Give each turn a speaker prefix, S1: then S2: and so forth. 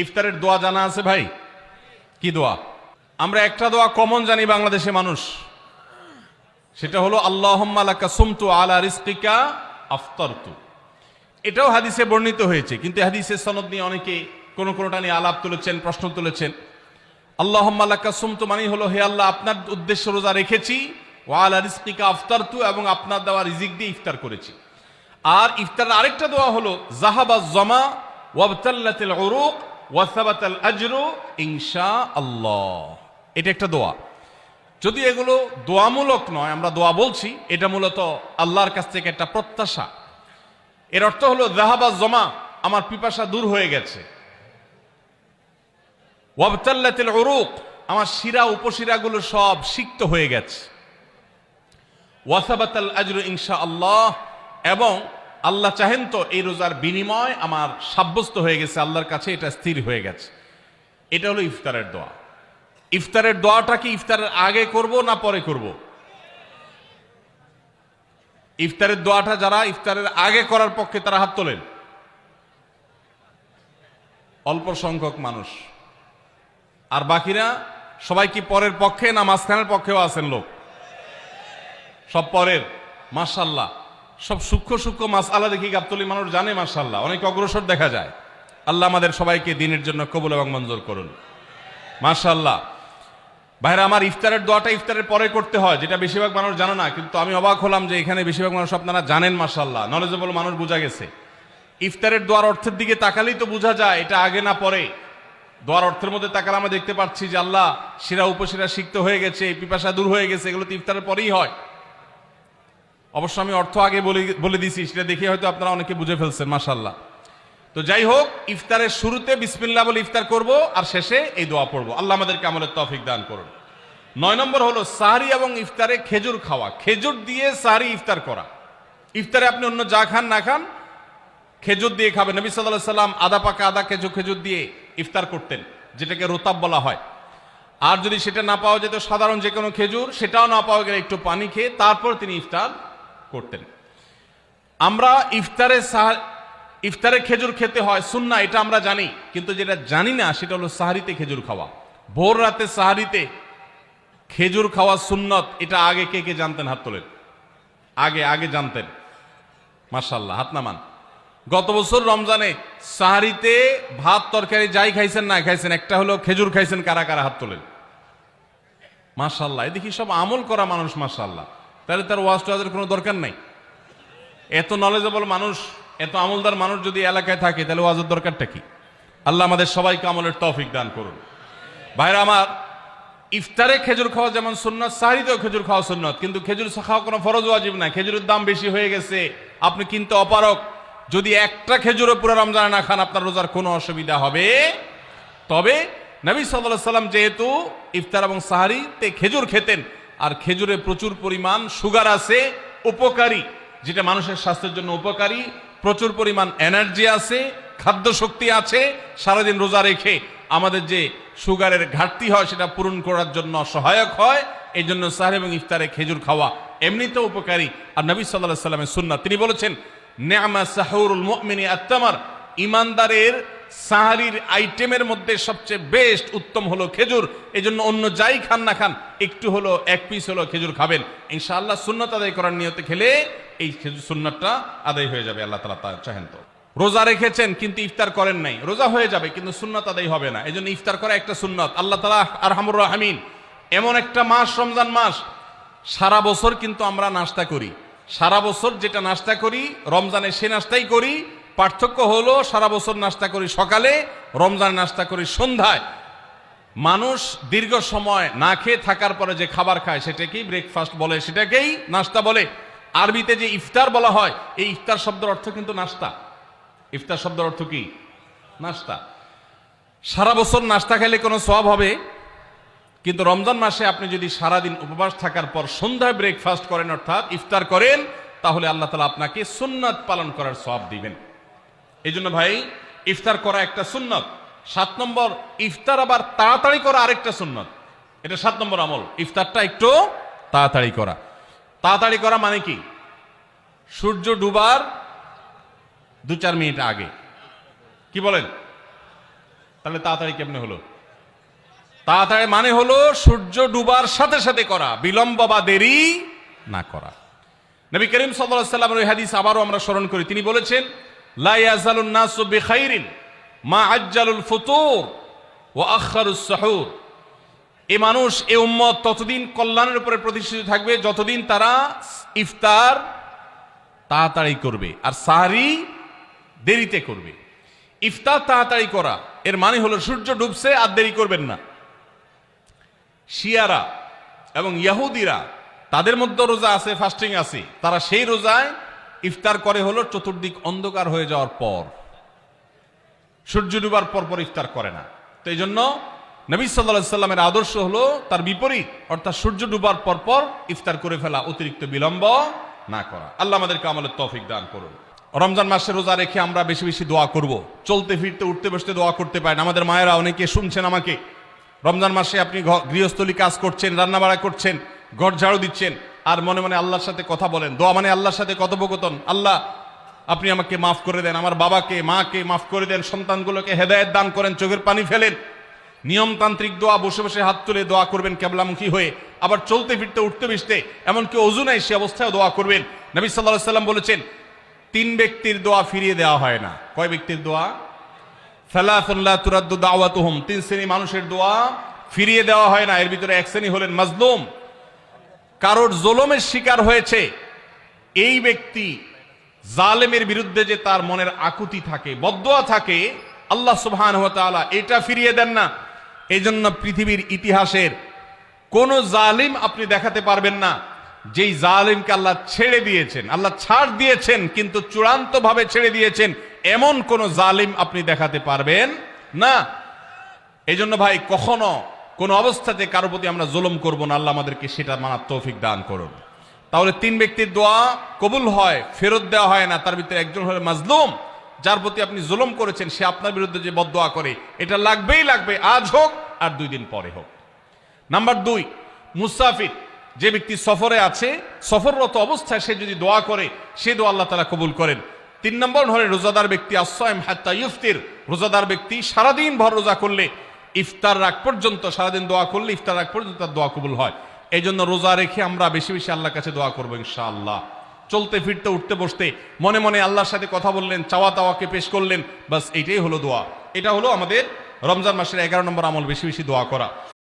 S1: ইফতারের দোয়া জানা আছে ভাই? কি দোয়া? আমরা একটা দোয়া কমন জানি বাংলাদেশে মানুষ, সেটা হলো আল্লাহুম্মা লাকা সুমতু আলা রিজকিকা আফতারতু। এটাও হাদিসে বর্ণিত হয়েছে, কিন্তু হাদিসের সনদ নিয়ে অনেকে কোনটা নিয়ে আলাপ তুলেছেন, প্রশ্ন তুলেছেন। আল্লাহুম্মা লাকা সুমতু মানে হলো, হে আল্লাহ, আপনার উদ্দেশ্যে রোজা রেখেছি, ওয়া আলা রিজকিকা আফতারতু, এবং আপনার দেওয়া রিজিক দিয়ে ইফতার করেছি। আর ইফতারের আরেকটা দোয়া হলো যাহাবাজ জামা ওয়াবতাল্লাতিল উরুক ওয়া সাবাতাল আজরু ইনশাআল্লাহ। এটা একটা দোয়া। যদি এগুলো দোয়ামূলক নয়, আমরা দোয়া বলছি, এটা মূলত আল্লাহর কাছ থেকে একটা প্রত্যাশা। এর অর্থ হলো যাহাবাজ জামা, আমার পিপাসা দূর হয়ে গেছে। ওয়াবতাল্লাতিল উরুক, আমার শিরা উপশিরাগুলো সব সিক্ত হয়ে গেছে। ওয়া সাবাতাল আজরু ইনশাআল্লাহ, এবং আল্লাহ চাহেন তো এই রোজার বিনিময় আমার সাব্যস্ত হয়ে গেছে আল্লাহর কাছে, এটা স্থির হয়ে গেছে। এটা হলো ইফতারের দোয়া। ইফতারের দোয়াটা কি ইফতারের আগে করব না পরে করব? ইফতারের দোয়াটা যারা ইফতারের আগে করার পক্ষে তারা হাত তোলেন। অল্প সংখ্যক মানুষ। আর বাকিরা সবাই কি পরের পক্ষে না মাঝখানের পক্ষেও আছেন লোক? সব পরের। মাশাআল্লাহ, সব সূক্ষ্ম সূক্ষ্ম মাসআলা দেখি গাবতলী মানুষ জানে, মাশাআল্লাহ, অনেক অগ্রসর দেখা যায়। আল্লাহ আমাদের সবাইকে দিনের জন্য কবুল এবং মঞ্জুর করুন, মাশাআল্লাহ। ভাইরা আমার, ইফতারের দোয়াটা ইফতারের পরে করতে হয়, যেটা বেশিরভাগ মানুষ জানে না। কিন্তু আমি অবাক হলাম যে এখানে বেশিরভাগ মানুষ আপনারা জানেন, মাশাআল্লাহ, নলেজেবল মানুষ, বোঝা গেছে। ইফতারের দোয়ার অর্থের দিকে তাকালেই তো বোঝা যায় এটা আগে না পরে। দোয়ার অর্থের মধ্যে তাকালে আমরা দেখতে পাচ্ছি যে আল্লাহ শিরা উপশিরা সিক্ত হয়ে গেছে, পিপাসা দূর হয়ে গেছে, এগুলো তো ইফতারের পরেই হয়। অবশ্য আমি অর্থ আগে বলে দিছি, সেটা দেখে হয়তো আপনারা অনেকে বুঝে ফেলছেন, মাশাআল্লাহ। তো যাই হোক, ইফতারের শুরুতে বিসমিল্লাহ বলে ইফতার করব, আর শেষে এই দোয়া পড়বো। আল্লাহ আমাদেরকে আমলের তৌফিক দান করুন। 9 নম্বর হলো সাহরি এবং ইফতারে খেজুর খাওয়া। খেজুর দিয়ে সাহরি ইফতার করা। ইফতারে আপনি অন্য যা খান না খান, খেজুর দিয়ে খাবেন। নবী সাল্লাল্লাহু আলাইহি সাল্লাম আদা পাকা আদা খেজুর দিয়ে ইফতার করতেন, যেটাকে রোতাব বলা হয়। আর যদি সেটা না পাওয়া যেত, সাধারণ যে কোনো খেজুর, সেটাও না পাওয়া গেলে একটু পানি খেয়ে তারপর তিনি ইফতার করতেন। আমরা ইফতারে খেজুর খেতে হয় সুন্নাহ, এটা আমরা জানি, কিন্তু যেটা জানি না সেটা হলো সাহরিতে খেজুর খাওয়া। ভোর রাতে সাহরিতে খেজুর খাওয়া সুন্নত। এটা আগে কে কে জানতেন? হাত তোলেন। আগে জানতেন? মাশাআল্লাহ, হাত নামান। গত বছর রমজানে সাহরিতে ভাত তরকারি যাই খাইছেন না খাইছেন, একটা হলো খেজুর খাইছেন, কারা কারা হাত তোলেন? মাশাআল্লাহ, দেখি সব আমল করা মানুষ, মাশাআল্লাহ। তাহলে তার ওয়াজ টোয়াজের কোনো দরকার নাই। এত নলেজেবল মানুষ, এত আমলদার মানুষ যদি এলাকায় থাকে, তাহলে ওয়াজের দরকারটা কি? আল্লাহ আমাদের সবাইকে আমলের তৌফিক দান করুন। ভাইরা আমার, ইফতারে খেজুর খাওয়া যেমন সুন্নাত, সাহরিতেও খেজুর খাওয়া সুন্নাত, কিন্তু খেজুর খাওয়া কোনো ফরজ ওয়াজিব না। খেজুরের দাম বেশি হয়ে গেছে, আপনি কিনতে অপারগ। যদি একটা খেজুরও পুরো রমজানে না খান, আপনার রোজার কোনো অসুবিধা হবে। তবে নবী সাল্লাল্লাহু আলাইহি সাল্লাম যেহেতু ইফতার এবং সাহরিতে খেজুর খেতেন, আর খেজুরে প্রচুর পরিমাণ সুগার আছে, উপকারী, যেটা মানুষের স্বাস্থ্যের জন্য উপকারী, প্রচুর পরিমাণ এনার্জি আছে, খাদ্য শক্তি আছে, সারাদিন রোজা রেখে আমাদের যে সুগারের ঘাটতি হয় সেটা পূরণ করার জন্য সহায়ক হয়। এই জন্য সাহরি এবং ইফতারে খেজুর খাওয়া এমনিতেও উপকারী। আর নবী সাল্লাল্লাহু আলাইহি সাল্লামের সুন্নাত, তিনি বলেছেন, নি'মা সাহুরুল মুমিনি আত-তামার, ইমানদারের সাহরির আইটেমের মধ্যে সবচেয়ে বেস্ট, উত্তম হলো খেজুর। এই জন্য অন্য যাই খান না খান, একটু হলো, এক পিস হলো খেজুর খাবেন, ইনশাআল্লাহ। সুন্নাত আদায় করার নিয়তে খেলে এই খেজুর সুন্নাতটা আদায় হয়ে যাবে, আল্লাহ তাআলা তা চাহেন তো। রোজা রেখেছেন কিন্তু ইফতার করেন নাই, রোজা হয়ে যাবে কিন্তু সুন্নাত আদায় হবে না। এই জন্য ইফতার করা একটা সুন্নাত। আল্লাহ তাআলা আরহামুর রাহিমিন, এমন একটা মাস রমজান মাস, সারা বছর কিন্তু আমরা নাস্তা করি। সারা বছর যেটা নাস্তা করি, রমজানে সে নাস্তাই করি। পার্থক্য হলো সারা বছর নাস্তা করি সকালে, রমজানে নাস্তা করি সন্ধ্যায়। মানুষ দীর্ঘ সময় না খেয়ে থাকার পরে যে খাবার খায় সেটাকেই ব্রেকফাস্ট বলে, সেটাকেই নাস্তা বলে। আরবিতে যে ইফতার বলা হয়, এই ইফতার শব্দের অর্থ কিন্তু নাস্তা। ইফতার শব্দের অর্থ কি? নাস্তা। সারা বছর নাস্তা খেলে কোনো সওয়াব হবে, কিন্তু রমজান মাসে আপনি যদি সারাদিন উপবাস থাকার পর সন্ধ্যায় ব্রেকফাস্ট করেন, অর্থাৎ ইফতার করেন, তাহলে আল্লাহ তাআলা আপনাকে সুন্নাত পালন করার সওয়াব দিবেন। এই জন্য ভাই, ইফতার করা একটা সুন্নাত। 7 নম্বর, ইফতার আবার তাড়াতাড়ি করা আরেকটা সুন্নাত। এটা 7 নম্বর আমল, ইফতারটা একটু তাড়াতাড়ি করা। তাড়াতাড়ি করা মানে কি? সূর্য ডুবার 2-4 মিনিট আগে। কি বলেন? তাহলে তাড়াতাড়ি কেমনে হলো? তাড়াতাড়ি মানে হলো সূর্য ডুবার সাথে সাথে করা, বিলম্ব বা দেরি না করা। নবী করিম সাল্লাল্লাহু আলাইহি ওয়াসাল্লামের ওই হাদিস আবারও আমরা স্মরণ করি। তিনি বলেছেন, লা ইয়াজালুন নাসু বিখাইরিন মা আজ্জালুল ফুতুর ওয়া আখারুস সুহুর। এই মানুষ, এই উম্মত ততদিন কল্যাণের উপরে প্রতিষ্ঠিত থাকবে যতদিন তারা ইফতার তাড়াতাড়ি করবে আর সাহরি দেরিতে করবে। ইফতার তাড়াতাড়ি করা এর মানে হলো সূর্য ডুবছে আর দেরি করবেন না। শিয়ারা এবং ইহুদিরা তাদের মধ্যে রোজা আছে, ফাস্টিং আছে, তারা সেই রোজায় ইফতার করে হলো চতুর্দিক অন্ধকার হয়ে যাওয়ার পর, সূর্য ডুবার পর পর ইফতার করে না। তো এই জন্য নবী সাল্লাল্লাহু আলাইহি সাল্লামের আদর্শ হলো তার বিপরীত, অর্থাৎ সূর্য ডুবার পর পর ইফতার করে ফেলা, অতিরিক্ত বিলম্ব না করা। আল্লাহ আমাদেরকে আমলের তৌফিক দান করুন। রমজান মাসে রোজা রেখে আমরা বেশি বেশি দোয়া করব। চলতে ফিরতে উঠতে বসতে দোয়া করতে পারেন। আমাদের মায়েরা অনেকে শুনছেন আমাকে, রমজান মাসে আপনি গৃহস্থলী কাজ করছেন, রান্না বাড়া করছেন, ঘর ঝাড়ু দিচ্ছেন, আর মনে মনে আল্লাহর সাথে কথা বলেন। দোয়া মানে আল্লাহর সাথে কথোপকথন। আল্লাহ আপনি আমাকে মাফ করে দেন, আমার বাবাকে মাকে মাফ করে দেন, সন্তানগুলোকে হেদায়েত দান করেন, চোখের পানি ফেলেন। নিয়মতান্ত্রিক দোয়া, বসে বসে হাত তুলে দোয়া করবেন কেবলামুখী হয়ে। আবার চলতে ফিরতে উঠতে বসতে, এমনকি ওযু নাই সে অবস্থায় দোয়া করবেন। নবী সাল্লাল্লাহু আলাইহি সাল্লাম বলেছেন, 3 ব্যক্তির দোয়া ফিরিয়ে দেওয়া হয় না। কয় ব্যক্তির দোয়া? সালাসুন লা তুরাদ্দু দাওয়াতুহুম, 3 শ্রেণী মানুষের দোয়া ফিরিয়ে দেওয়া হয় না। এর ভিতরে এক শ্রেণী হলেন মাজলুম, কারোর জুলুমের শিকার হয়েছে। এই ব্যক্তি জালেমের বিরুদ্ধে যে তার মনের আকুতি থাকে, বদদোয়া থাকে, আল্লাহ সুবহানাহু ওয়া তাআলা এটা ফিরিয়ে দেন না। এই জন্য পৃথিবীর ইতিহাসের কোন জালিম আপনি দেখাতে পারবেন না যেই জালিমকে আল্লাহ ছেড়ে দিয়েছেন, আল্লাহ ছাড় দিয়েছেন কিন্তু চূড়ান্ত ভাবে ছেড়ে দিয়েছেন, এমন কোন জালিম আপনি দেখাতে পারবেন না। এই জন্য ভাই, কখনো কোন অবস্থাতে কারো প্রতি আমরা জুলুম করব না। আল্লাহ আমাদেরকে সেটা মানার তৌফিক দান করুন। তাহলে 3 ব্যক্তির দোয়া কবুল হয়, ফেরত দেওয়া হয় না। তার ভিতরে একজন হলো মাজলুম, যার প্রতি আপনি জুলুম করেছেন, সে আপনার বিরুদ্ধে যে বদদোয়া করে, এটা লাগবেই লাগবে, আজ হোক আর 2 দিন পরে হোক। নাম্বার 2, মুসাফির, যে ব্যক্তি সফরে আছে, সফররত অবস্থায় সে যদি দোয়া করে, সে দোয়া আল্লাহ তাআলা কবুল করেন। 3 নম্বর হলো রোজাদার ব্যক্তি, আস-সাইম হাত্তা ইফতির, রোজাদার ব্যক্তি সারাদিন ভর রোজা করলে ইফতার রাগ পর্যন্ত, সারাদিন দোয়া করলে ইফতার রাগ পর্যন্ত তার দোয়া কবুল হয়। এই জন্য রোজা রেখে আমরা বেশি বেশি আল্লাহর কাছে দোয়া করবো ইনশাআল্লাহ। চলতে ফিরতে উঠতে বসতে মনে মনে আল্লাহর সাথে কথা বললেন, চাওয়া তাওয়াকে পেশ করলেন, বাস এইটাই হলো দোয়া। এটা হলো আমাদের রমজান মাসের 11 নম্বর আমল, বেশি বেশি দোয়া করা।